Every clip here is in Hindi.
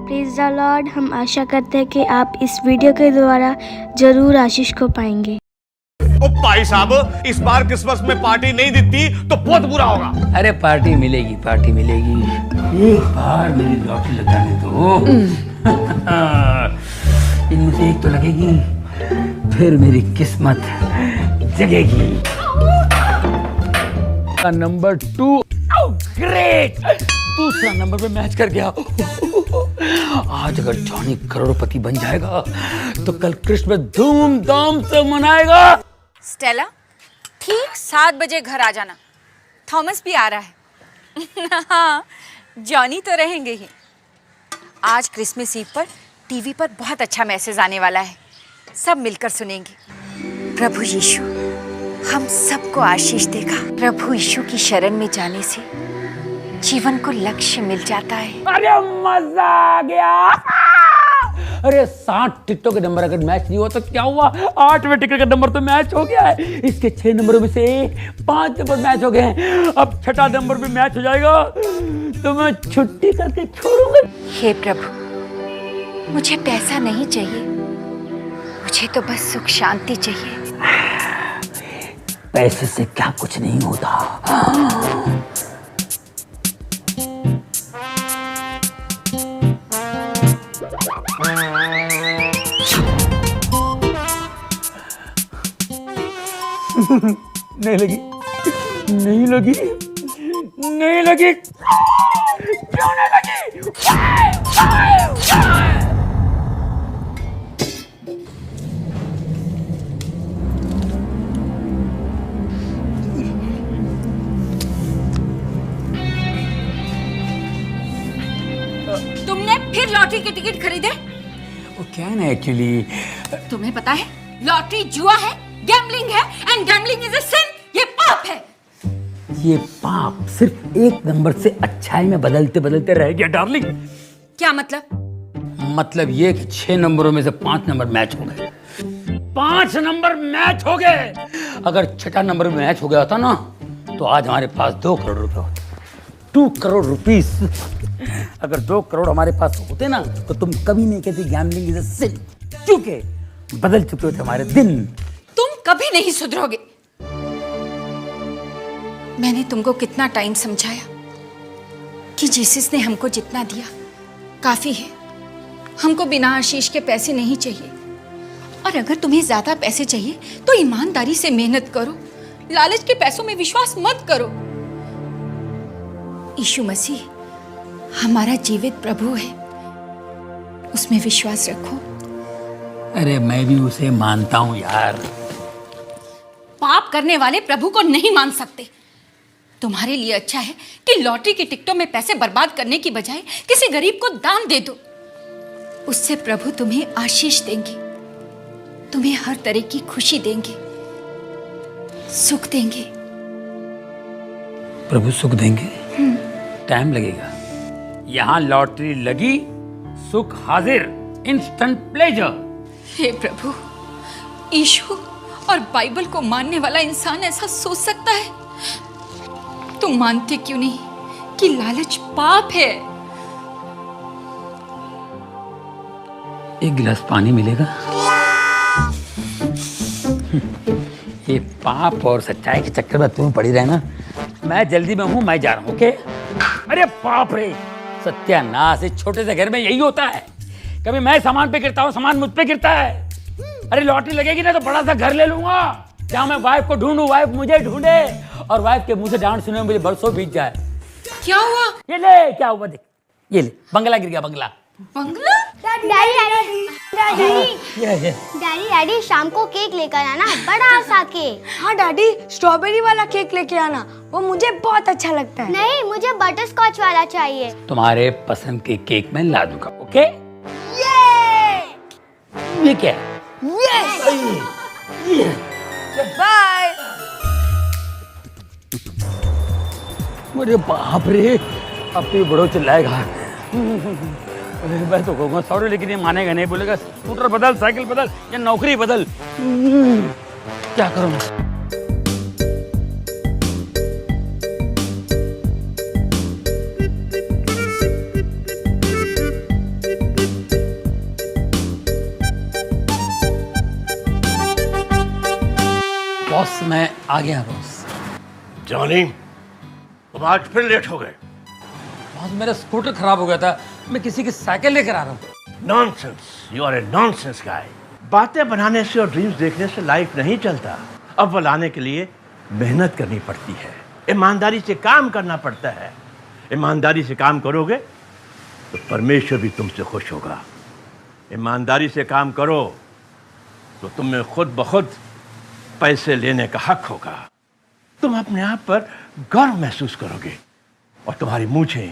Praise the Lord. हम आशा करते हैं कि आप इस वीडियो के द्वारा जरूर आशीष को पाएंगे। ओ भाई साहब, इस बार क्रिसमस में पार्टी नहीं देती तो बहुत बुरा होगा। अरे पार्टी मिलेगी, पार्टी मिलेगी। एक बार मेरी लॉटरी लगाने दो। इनमें से एक तो लगेगी, फिर मेरी किस्मत जगेगी। नंबर 2, ग्रेट, दूसरा नंबर पे मैच कर गया। आज अगर जॉनी करोड़पति बन जाएगा तो कल क्रिसमस धूमधाम से मनाएगा। स्टेला, ठीक 7 बजे घर आ जाना। थॉमस भी आ रहा है। हाँ, जॉनी तो रहेंगे ही। आज क्रिसमस ईव पर टीवी पर बहुत अच्छा मैसेज आने वाला है, सब मिलकर सुनेंगे। प्रभु यीशु हम सबको आशीष देगा। प्रभु यीशु की शरण में जाने से जीवन को लक्ष्य मिल जाता है। अरे मजा आ गया। अरे 60 टिकटों के नंबर अगर मैच नहीं हुआ तो क्या हुआ, 8वें टिकट का नंबर तो मैच हो गया है। इसके 6 नंबरों में से 5 नंबर मैच हो गए हैं। अब 6ठा नंबर भी मैच हो जाएगा तो मैं छुट्टी करके छोड़ूंगा। हे प्रभु, मुझे पैसा नहीं चाहिए, मुझे तो बस सुख शांति चाहिए। पैसे से क्या कुछ नहीं होता। नहीं लगी, नहीं लगी, नहीं लगी, क्यों नहीं लगी? तुमने फिर लॉटरी के टिकट खरीदे? वो क्या है ना, एक्चुअली तुम्हें पता है लॉटरी जुआ है, गैम्बलिंग है, एंड गैम्बलिंग इज अ सिन। ये पाप है। ये पाप सिर्फ एक नंबर से अच्छाई में बदलते बदलते रह गया डार्लिंग। क्या मतलब? मतलब ये कि 6 नंबरों में से 5 नंबर मैच हो गए। 5 नंबर मैच हो गए। अगर 6ठा नंबर में मैच हो गया होता ना तो आज हमारे पास 2 करोड़ रुपए होते। 2 करोड़ रुपीस। अगर 2 करोड़ हमारे पास होते ना तो तुम कभी नहीं कहती गैम्बलिंग इज अ सिन, क्योंकि बदल चुके थे हमारे दिन। तुम कभी नहीं सुधरोगे। मैंने तुमको कितना टाइम समझाया कि जीसस ने हमको जितना दिया काफी है। हमको बिना आशीष के पैसे नहीं चाहिए। और अगर तुम्हें ज्यादा पैसे चाहिए तो ईमानदारी से मेहनत करो, लालच के पैसों में विश्वास मत करो। यीशु मसीह हमारा जीवित प्रभु है, उसमें विश्वास रखो। अरे मैं भी उसे मानता हूँ यार। पाप करने वाले प्रभु को नहीं मान सकते। तुम्हारे लिए अच्छा है कि लॉटरी की टिकटों में पैसे बर्बाद करने की बजाय किसी गरीब को दान दे दो। उससे प्रभु तुम्हें आशीष देंगे, तुम्हें हर तरह की खुशी देंगे, सुख देंगे। प्रभु सुख देंगे, टाइम लगेगा। यहाँ लॉटरी लगी, सुख हाजिर, इंस्टेंट प्लेजर। हे प्रभु, यीशु और बाइबल को मानने वाला इंसान ऐसा सोच सकता है? तुम मानते क्यों नहीं कि लालच पाप है? एक गिलास पानी मिलेगा? ये पाप और सच्चाई के चक्कर में तुम पड़ी रहना। मैं जल्दी में हूँ, मैं जा रहा हूँ। ओके? अरे बाप रे, सत्यानाश, इस छोटे से घर में यही होता है। कभी मैं सामान पे गिरता हूँ, सामान मुझ पे गिरता है। अरे लॉटरी लगेगी ना तो बड़ा सा घर ले लूंगा जहाँ मैं वाइफ को ढूंढूं, वाइफ मुझे ढूंढे और वाइफ के मुंह से डांट सुने मुझे बरसों बीत जाए। क्या हुआ? ये ले, क्या हुआ देख, ये ले, बंगला गिर गया, बंगला। बंगला? डैडी शाम को केक लेकर आना, बड़ा सा केक। हाँ डैडी, स्ट्रॉबेरी वाला केक लेके आना, वो मुझे बहुत अच्छा लगता है। नहीं, मुझे बटर स्कॉच वाला चाहिए। तुम्हारे पसंद के केक में ला दूंगा। ओके? ये क्या है? बाय। अरे बाप रे, अब तो ये बड़ो चिल्लाएगा। मैं तो कहूँगा सॉरी, लेकिन ये मानेगा नहीं, बोलेगा स्कूटर बदल, साइकिल बदल या नौकरी बदल। क्या करूँ? आ गया बॉस। जॉनी, तुम आज फिर लेट हो गए। बॉस मेरा स्कूटर खराब हो गया था, मैं किसी की साइकिल लेकर आ रहा हूँ। Nonsense, you are a nonsense guy. बातें बनाने से और ड्रीम्स देखने से लाइफ नहीं चलता। अव्वल आने के लिए मेहनत करनी पड़ती है, ईमानदारी से काम करना पड़ता है। ईमानदारी से काम करोगे तो परमेश्वर भी तुमसे खुश होगा। ईमानदारी से काम करो तो तुम्हें खुद ब खुद पैसे लेने का हक होगा। तुम अपने आप पर गर्व महसूस करोगे और तुम्हारी मूंछें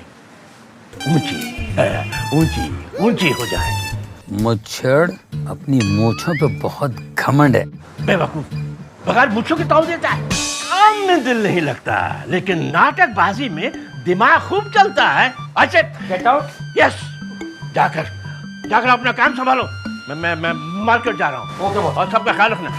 ऊंची ऊंची हो जाएगी। मुच्छड़ अपनी मूंछों पे बहुत घमंड है। बेवकूफ, बगैर मूंछों के ताव देता है। काम में दिल नहीं लगता, लेकिन नाटकबाजी में दिमाग खूब चलता है। अच्छा, गेट आउट। यस, जाकर अपना काम संभालो। मैं मार्केट जा रहा हूँ। Okay boss. और सबका ख्याल रखना।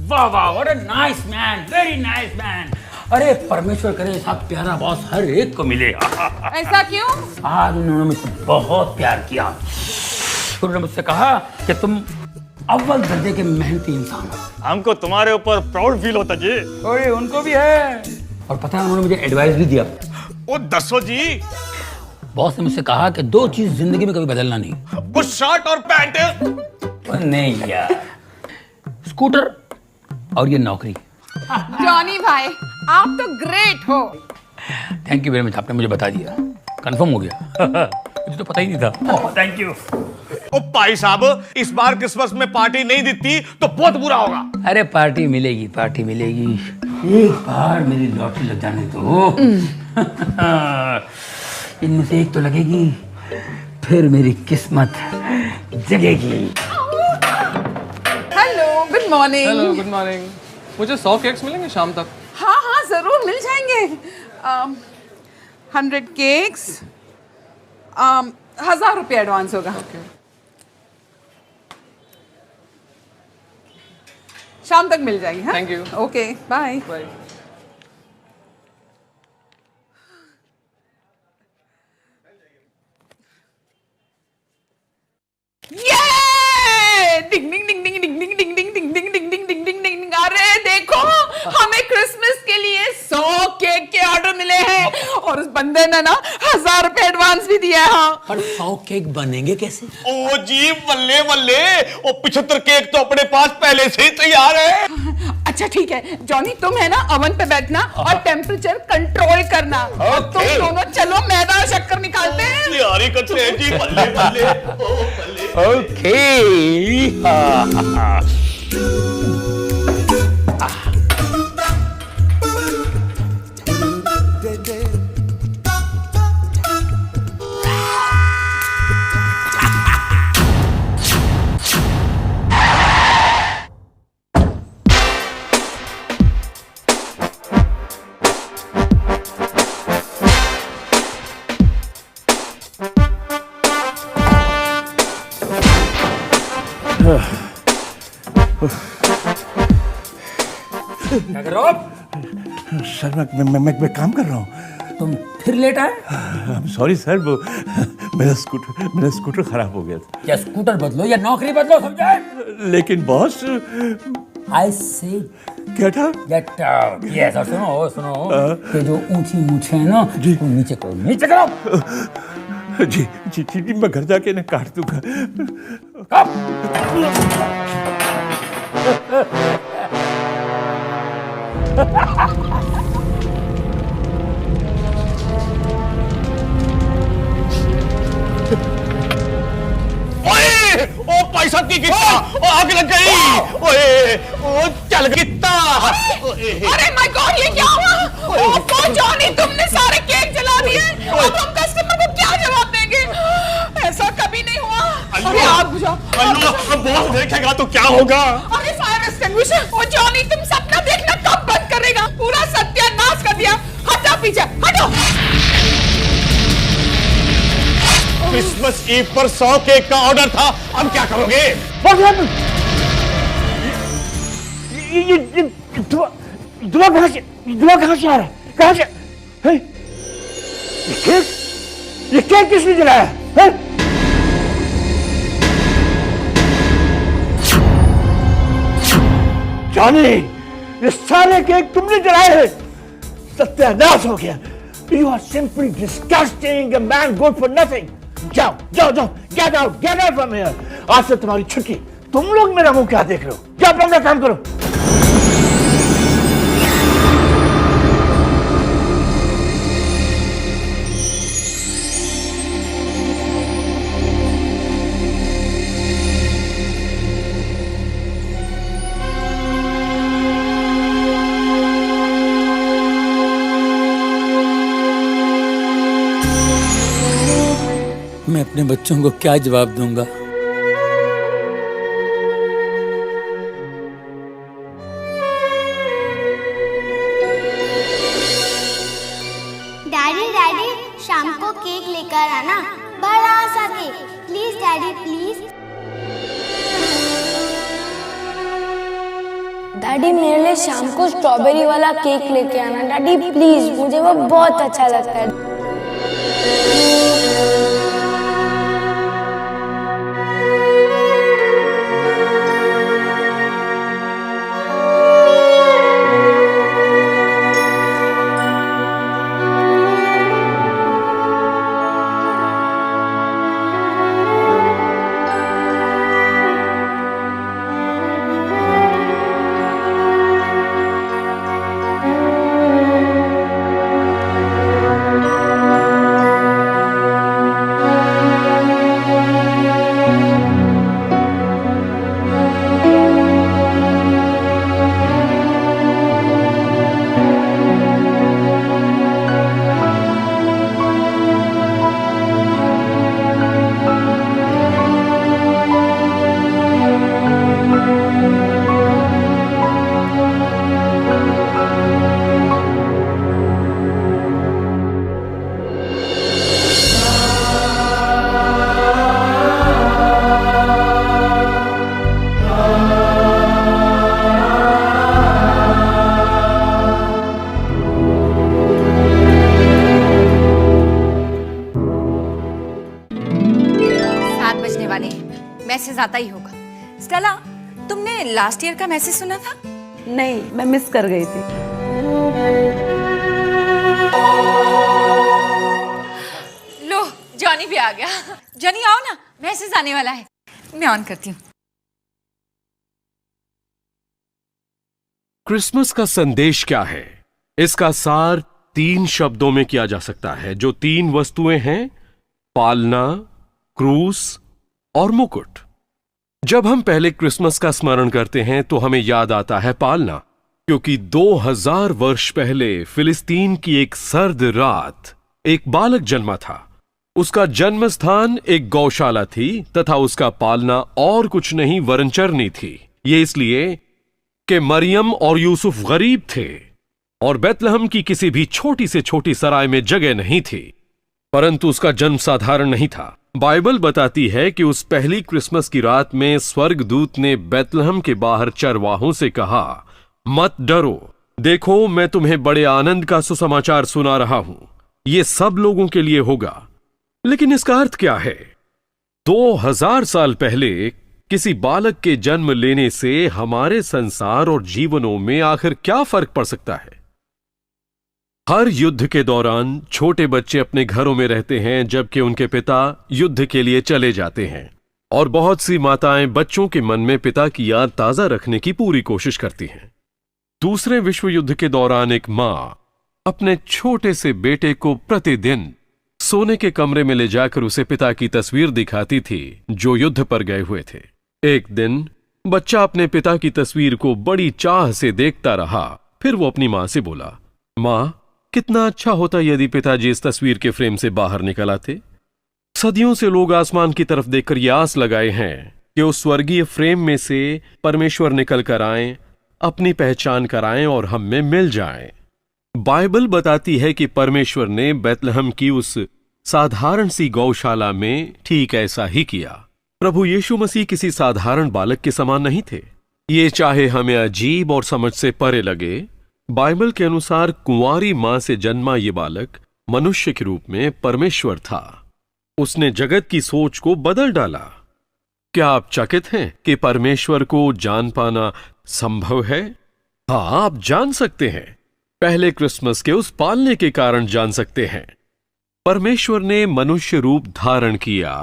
वाह वाह, what a nice man, very nice man. अरे परमेश्वर करे ऐसा प्यारा बॉस हर एक को मिले। ऐसा क्यों? आज उन्होंने मुझसे बहुत प्यार किया। उन्होंने मुझसे कहा कि तुम अव्वल दर्जे के मेहनती इंसान हो। हमको तुम्हारे ऊपर प्राउड फील होता जी। अरे उनको भी है। और पता है उन्होंने मुझे एडवाइस भी दिया। ओ दसो जी। बॉस ने मुझसे कहा कि 2 चीज जिंदगी में कभी बदलना नहीं। वो शर्ट और पैंट। नहीं यार, स्कूटर और ये नौकरी। जॉनी भाई, आप तो ग्रेट हो। थैंक यू वेरी मच, आपने मुझे बता दिया, कंफर्म हो गया। मुझे तो पता ही नहीं था। Thank you. ओ भाई साहब, इस बार क्रिसमस में पार्टी नहीं देती तो बहुत बुरा होगा। अरे पार्टी मिलेगी, पार्टी मिलेगी। एक बार मेरी लॉटरी लग जाने दो। इनमें से एक तो लगेगी, फिर मेरी किस्मत जगेगी। Hello, good morning. Hello, good morning. मुझे 100 केक्स मिलेंगे शाम तक? हाँ हाँ जरूर मिल जाएंगे। 100 केक्स, 1000 रुपये एडवांस होगा। शाम तक मिल जाएंगे। हाँ? Thank you. Okay, bye. Bye. ये डिंग डिंग डिंग डिंग डिंग डिंग डिंग डिंग डिंग डिंग डिंग डिंग डिंग डिंग डिंग डिंग। अरे देखो, हमें क्रिसमस के लिए 100 केक के ऑर्डर मिले हैं और उस बंदे ने ना 1000 रुपये एडवांस भी दिया है। हाँ, पर 100 केक बनेंगे कैसे? ओ जी, बल्ले बल्ले। ओ 75 केक तो अपने पास पहले से ही तैयार है। अच्छा ठीक है जॉनी, तुम है ना ओवन पे बैठना और टेम्परेचर कंट्रोल करना। और तुम दोनों चलो मैदा और शक्कर निकालते हैं। तैयारी करते हैं जी, बल्ले बल्ले। ओ बल्ले। ओके। क्या कर रहे हो आप? सर मैं काम कर रहा हूँ। तुम फिर लेट आए? सॉरी सर, वो मेरा स्कूटर खराब हो गया था। या स्कूटर बदलो या नौकरी बदलो, समझे? लेकिन बॉस, आई से get out. Get out. Yes, और सुनो ये जो ऊंची मूछें है ना, वो नीचे करो, नीचे करो। जी, मैं घर जाके ना काट दूंगा। ओए, ओ भाई साहब की कितना, ओ आग लग गई। ओए, ओ चल कितना। अरे माय गॉड, ये क्या हुआ? ओह जॉनी, तुमने सारे केक जला दिए। अब हम कस्टमर को क्या जवाब देंगे? ऐसा कभी नहीं हुआ। अरे आग बुझाओ। बॉस देखेगा तो क्या होगा? अरे फायर एक्सटिंग्विशर। ओ जॉनी, तुम सपना देखना कब बंद करेगा? पूरा सत्यानाश कर दिया। हटो पीछे, हटो। क्रिसमस ईव पर 100 केक का ऑर्डर था, अब क्या करोगे? ये दुआ कहाँ से आ रहा है? कहाँ से? है? ये केक किसने जलाया है? जॉनी, ये सारे केक तुमने जलाए हैं। सत्यानाश हो गया। You are simply disgusting, a man good for nothing. जाओ जाओ जाओ, get out from here. आज से तुम्हारी छुट्टी। तुम लोग मेरा मुंह क्या देख रहे हो? जाओ अपना काम करो। मैं अपने बच्चों को क्या जवाब दूंगा? डैडी डैडी, शाम को केक लेकर आना, बड़ा सा cake, please daddy please. Daddy मेरे लिए शाम को स्ट्रॉबेरी वाला केक लेके आना डैडी प्लीज, मुझे वो बहुत अच्छा लगता है। मैसेज आता ही होगा। स्टेला, तुमने लास्ट ईयर का मैसेज सुना था? नहीं, मैं मिस कर गई थी। लो, जॉनी भी आ गया। जॉनी आओ ना, मैसेज आने वाला है। मैं ऑन करती हूँ। क्रिसमस का संदेश क्या है? इसका सार 3 शब्दों में किया जा सकता है। जो 3 वस्तुएं हैं, पालना, क्रूस और मुकुट। जब हम पहले क्रिसमस का स्मरण करते हैं तो हमें याद आता है पालना, क्योंकि 2000 वर्ष पहले फिलिस्तीन की एक सर्द रात एक बालक जन्मा था। उसका जन्म स्थान एक गौशाला थी तथा उसका पालना और कुछ नहीं वरन चरनी थी। ये इसलिए कि मरियम और यूसुफ गरीब थे और बेतलहम की किसी भी छोटी से छोटी सराय में जगह नहीं थी। परंतु उसका जन्म साधारण नहीं था। बाइबल बताती है कि उस पहली क्रिसमस की रात में स्वर्गदूत ने बेतलहम के बाहर चरवाहों से कहा, मत डरो, देखो मैं तुम्हें बड़े आनंद का सुसमाचार सुना रहा हूं। यह सब लोगों के लिए होगा। लेकिन इसका अर्थ क्या है? 2000 साल पहले किसी बालक के जन्म लेने से हमारे संसार और जीवनों में आखिर क्या फर्क पड़ सकता है? हर युद्ध के दौरान छोटे बच्चे अपने घरों में रहते हैं जबकि उनके पिता युद्ध के लिए चले जाते हैं, और बहुत सी माताएं बच्चों के मन में पिता की याद ताजा रखने की पूरी कोशिश करती हैं। दूसरे विश्व युद्ध के दौरान एक मां अपने छोटे से बेटे को प्रतिदिन सोने के कमरे में ले जाकर उसे पिता की तस्वीर दिखाती थी जो युद्ध पर गए हुए थे। एक दिन बच्चा अपने पिता की तस्वीर को बड़ी चाह से देखता रहा। फिर वो अपनी मां से बोला, मां, कितना अच्छा होता यदि पिताजी इस तस्वीर के फ्रेम से बाहर निकल आते। सदियों से लोग आसमान की तरफ देखकर यह आस लगाए हैं कि उस स्वर्गीय फ्रेम में से परमेश्वर निकल कर आएं, अपनी पहचान कराएं और हम में मिल जाएं। बाइबल बताती है कि परमेश्वर ने बेतलहम की उस साधारण सी गौशाला में ठीक ऐसा ही किया। प्रभु यीशु मसीह किसी साधारण बालक के समान नहीं थे। ये चाहे हमें अजीब और समझ से परे लगे, बाइबल के अनुसार कुंवारी मां से जन्मा ये बालक मनुष्य के रूप में परमेश्वर था। उसने जगत की सोच को बदल डाला। क्या आप चकित हैं कि परमेश्वर को जान पाना संभव है? हाँ, आप जान सकते हैं। पहले क्रिसमस के उस पालने के कारण जान सकते हैं। परमेश्वर ने मनुष्य रूप धारण किया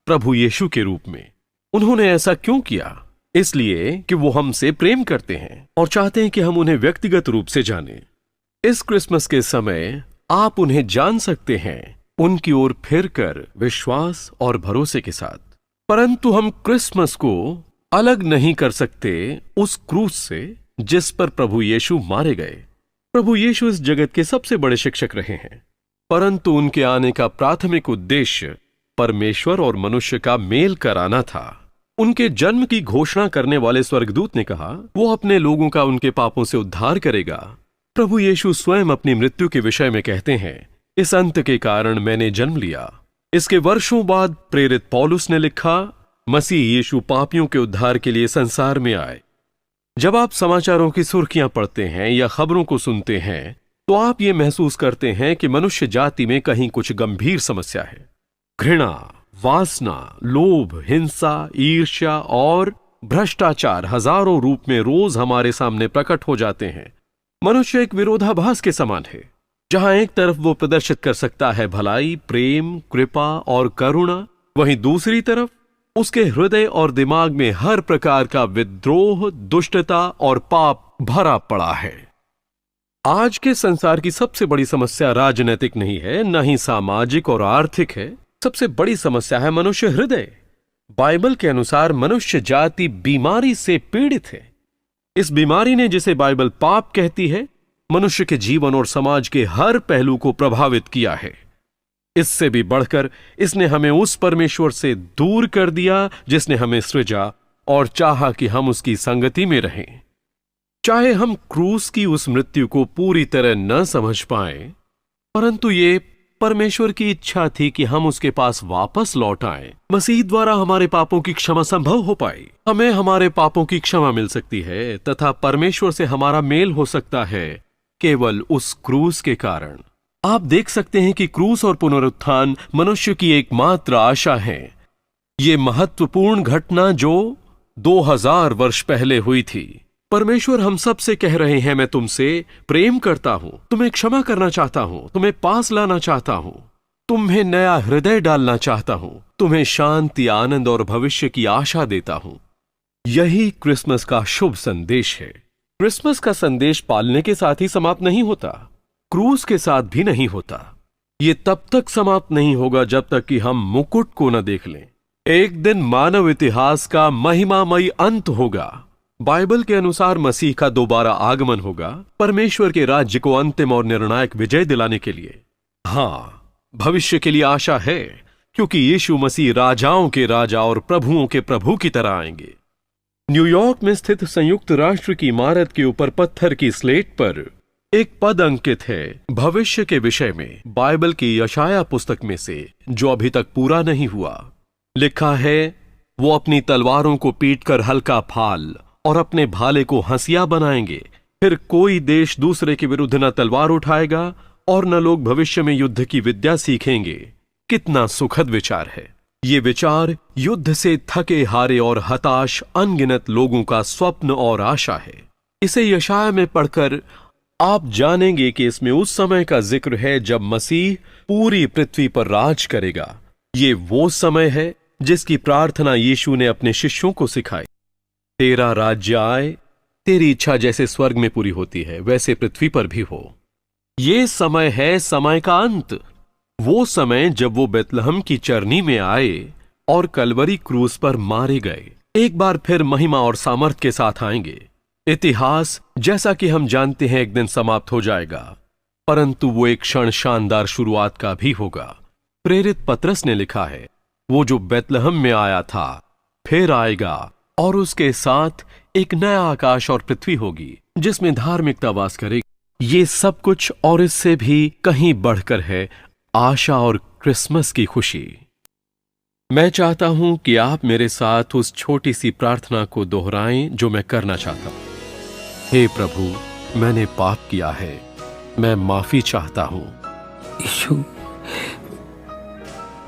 प्रभु यीशु के रूप में। उन्होंने ऐसा क्यों किया? इसलिए कि वो हमसे प्रेम करते हैं और चाहते हैं कि हम उन्हें व्यक्तिगत रूप से जानें। इस क्रिसमस के समय आप उन्हें जान सकते हैं, उनकी ओर फिरकर विश्वास और भरोसे के साथ। परंतु हम क्रिसमस को अलग नहीं कर सकते उस क्रूस से जिस पर प्रभु यीशु मारे गए। प्रभु यीशु इस जगत के सबसे बड़े शिक्षक रहे हैं, परंतु उनके आने का प्राथमिक उद्देश्य परमेश्वर और मनुष्य का मेल कराना था। उनके जन्म की घोषणा करने वाले स्वर्गदूत ने कहा वो अपने लोगों का उनके पापों से उद्धार करेगा। प्रभु यीशु स्वयं अपनी मृत्यु के विषय में कहते हैं, इस अंत के कारण मैंने जन्म लिया। इसके वर्षों बाद प्रेरित पौलुस ने लिखा, मसीह यीशु पापियों के उद्धार के लिए संसार में आए। जब आप समाचारों की सुर्खियां पढ़ते हैं या खबरों को सुनते हैं तो आप ये महसूस करते हैं कि मनुष्य जाति में कहीं कुछ गंभीर समस्या है। घृणा, वासना, लोभ, हिंसा, ईर्ष्या और भ्रष्टाचार हजारों रूप में रोज हमारे सामने प्रकट हो जाते हैं। मनुष्य एक विरोधाभास के समान है, जहां एक तरफ वो प्रदर्शित कर सकता है भलाई, प्रेम, कृपा और करुणा, वहीं दूसरी तरफ उसके हृदय और दिमाग में हर प्रकार का विद्रोह, दुष्टता और पाप भरा पड़ा है। आज के संसार की सबसे बड़ी समस्या राजनीतिक नहीं है, न ही सामाजिक और आर्थिक है। सबसे बड़ी समस्या है मनुष्य हृदय। बाइबल के अनुसार मनुष्य जाति बीमारी से पीड़ित है। इस बीमारी ने, जिसे बाइबल पाप कहती है, मनुष्य के जीवन और समाज के हर पहलू को प्रभावित किया है। इससे भी बढ़कर इसने हमें उस परमेश्वर से दूर कर दिया जिसने हमें सृजा और चाहा कि हम उसकी संगति में रहें। चाहे हम क्रूस की उस मृत्यु को पूरी तरह न समझ पाएं, परंतु ये परमेश्वर की इच्छा थी कि हम उसके पास वापस लौट आएं। मसीह द्वारा हमारे पापों की क्षमा संभव हो पाई। हमें हमारे पापों की क्षमा मिल सकती है तथा परमेश्वर से हमारा मेल हो सकता है केवल उस क्रूस के कारण। आप देख सकते हैं कि क्रूस और पुनरुत्थान मनुष्य की एकमात्र आशा है। ये महत्वपूर्ण घटना जो 2000 वर्ष पहले हुई थी। परमेश्वर हम सब से कह रहे हैं, मैं तुमसे प्रेम करता हूं, तुम्हें क्षमा करना चाहता हूं, तुम्हें पास लाना चाहता हूं, तुम्हें नया हृदय डालना चाहता हूं, तुम्हें शांति, आनंद और भविष्य की आशा देता हूं। यही क्रिसमस का शुभ संदेश है। क्रिसमस का संदेश पालने के साथ ही समाप्त नहीं होता, क्रूस के साथ भी नहीं होता। ये तब तक समाप्त नहीं होगा जब तक कि हम मुकुट को न देख लें। एक दिन मानव इतिहास का महिमामयी अंत होगा। बाइबल के अनुसार मसीह का दोबारा आगमन होगा, परमेश्वर के राज्य को अंतिम और निर्णायक विजय दिलाने के लिए। हां, भविष्य के लिए आशा है, क्योंकि यीशु मसीह राजाओं के राजा और प्रभुओं के प्रभु की तरह आएंगे। न्यूयॉर्क में स्थित संयुक्त राष्ट्र की इमारत के ऊपर पत्थर की स्लेट पर एक पद अंकित है भविष्य के विषय में, बाइबल की यशाया पुस्तक में से, जो अभी तक पूरा नहीं हुआ। लिखा है, वो अपनी तलवारों को पीटकर हल्का फाल और अपने भाले को हंसिया बनाएंगे। फिर कोई देश दूसरे के विरुद्ध न तलवार उठाएगा और न लोग भविष्य में युद्ध की विद्या सीखेंगे। कितना सुखद विचार है। ये विचार युद्ध से थके हारे और हताश अनगिनत लोगों का स्वप्न और आशा है। इसे यशाया में पढ़कर आप जानेंगे कि इसमें उस समय का जिक्र है जब मसीह पूरी पृथ्वी पर राज करेगा। ये वो समय है जिसकी प्रार्थना यीशु ने अपने शिष्यों को सिखाई। तेरा राज्य आए, तेरी इच्छा जैसे स्वर्ग में पूरी होती है वैसे पृथ्वी पर भी हो। ये समय है समय का अंत, वो समय जब वो बेतलहम की चरनी में आए और कलवरी क्रूस पर मारे गए। एक बार फिर महिमा और सामर्थ के साथ आएंगे। इतिहास, जैसा कि हम जानते हैं, एक दिन समाप्त हो जाएगा, परंतु वो एक क्षण शानदार शुरुआत का भी होगा। प्रेरित पतरस ने लिखा है, वो जो बेतलहम में आया था फिर आएगा और उसके साथ एक नया आकाश और पृथ्वी होगी जिसमें धार्मिकता वास करेगी। ये सब कुछ और इससे भी कहीं बढ़कर है आशा और क्रिसमस की खुशी। मैं चाहता हूं कि आप मेरे साथ उस छोटी सी प्रार्थना को दोहराएं जो मैं करना चाहता हूं। हे प्रभु, मैंने पाप किया है, मैं माफी चाहता हूं। यीशु,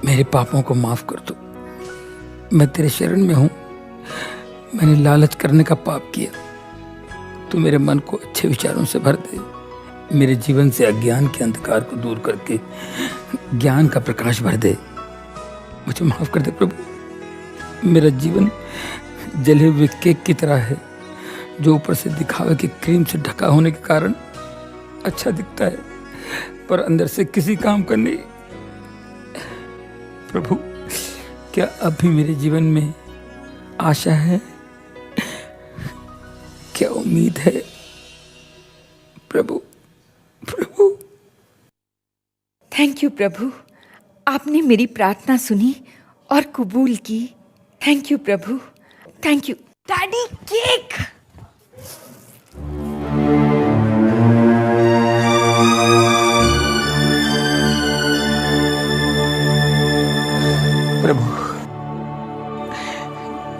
मेरे पापों को माफ कर दो। मैं तेरे शरण में हूं। मैंने लालच करने का पाप किया, तू मेरे मन को अच्छे विचारों से भर दे, मेरे जीवन से अज्ञान के अंधकार को दूर करके ज्ञान का प्रकाश भर दे। मुझे माफ कर दे प्रभु। मेरा जीवन जले हुए केक की तरह है, जो ऊपर से दिखावे की क्रीम से ढका होने के कारण अच्छा दिखता है, पर अंदर से किसी काम का नहीं। प्रभु, क्या अब भी मेरे जीवन में आशा है? क्या उम्मीद है? प्रभु, प्रभु। थैंक यू प्रभु, आपने मेरी प्रार्थना सुनी और कबूल की। थैंक यू प्रभु, थैंक यू। Daddy, cake. प्रभु,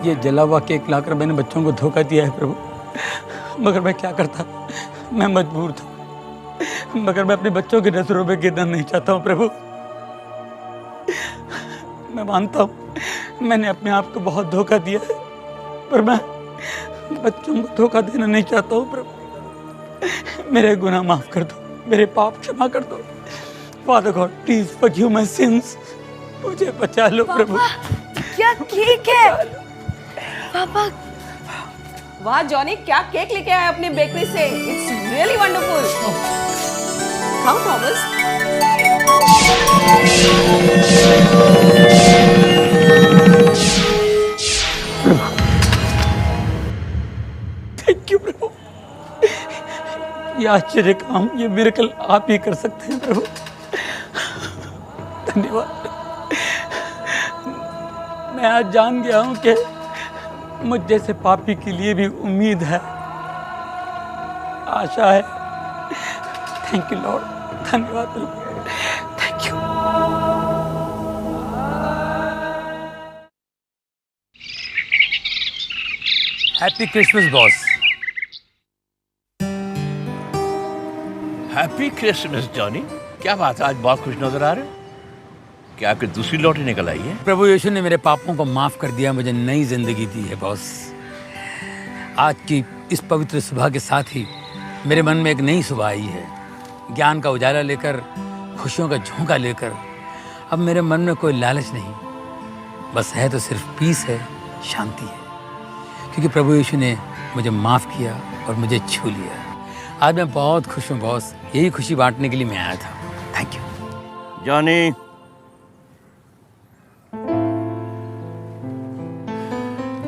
ये जला हुआ केक लाकर मैंने बच्चों को धोखा दिया है प्रभु, मगर मैं क्या करता, मैं मजबूर था, मगर मैं अपने बच्चों की नजरों में गिरना नहीं चाहता हूँ प्रभु। मैं मानता हूँ मैंने अपने आप को बहुत धोखा दिया है, पर मैं बच्चों को धोखा देना नहीं चाहता हूँ प्रभु। मेरे गुनाह माफ कर दो, मेरे पाप क्षमा कर दो। Father God, please forgive my since. मुझे बचा लो प्रभु। क्या केक है पापा? वाह जॉनी, क्या केक लेके आया अपने बेकरी से। It's really wonderful. खाओ थॉमस। थैंक यू प्रभु। ये आश्चर्य काम, ये मिरेकल आप ही कर सकते हैं प्रभु। धन्यवाद। मैं आज जान गया हूं कि मुझ जैसे पापी के लिए भी उम्मीद है, आशा है। Thank you lord. धन्यवाद प्रभु। Thank you. Happy Christmas boss. Happy Christmas Johnny. क्या बात है, आज बहुत खुश नजर आ रहे हो। क्या आपकी दूसरी लॉटरी निकल आई है? प्रभु यीशु ने मेरे पापों को माफ कर दिया, मुझे नई जिंदगी दी है बॉस। आज की इस पवित्र सुबह के साथ ही मेरे मन में एक नई सुबह आई है, ज्ञान का उजाला लेकर, खुशियों का झोंका लेकर। अब मेरे मन में कोई लालच नहीं, बस है तो सिर्फ पीस है, शांति है, क्योंकि प्रभु यीशु ने मुझे माफ किया और मुझे छू लिया। आज मैं बहुत खुश हूँ बॉस, यही खुशी बांटने के लिए मैं आया था। Thank you Johnny.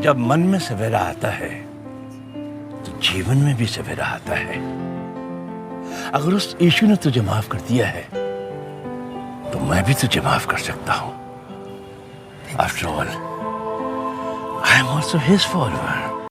जब मन में सवेरा आता है तो जीवन में भी सवेरा आता है। अगर उस यीशु ने तुझे माफ कर दिया है तो मैं भी तुझे माफ कर सकता हूं। After all, I am also his follower.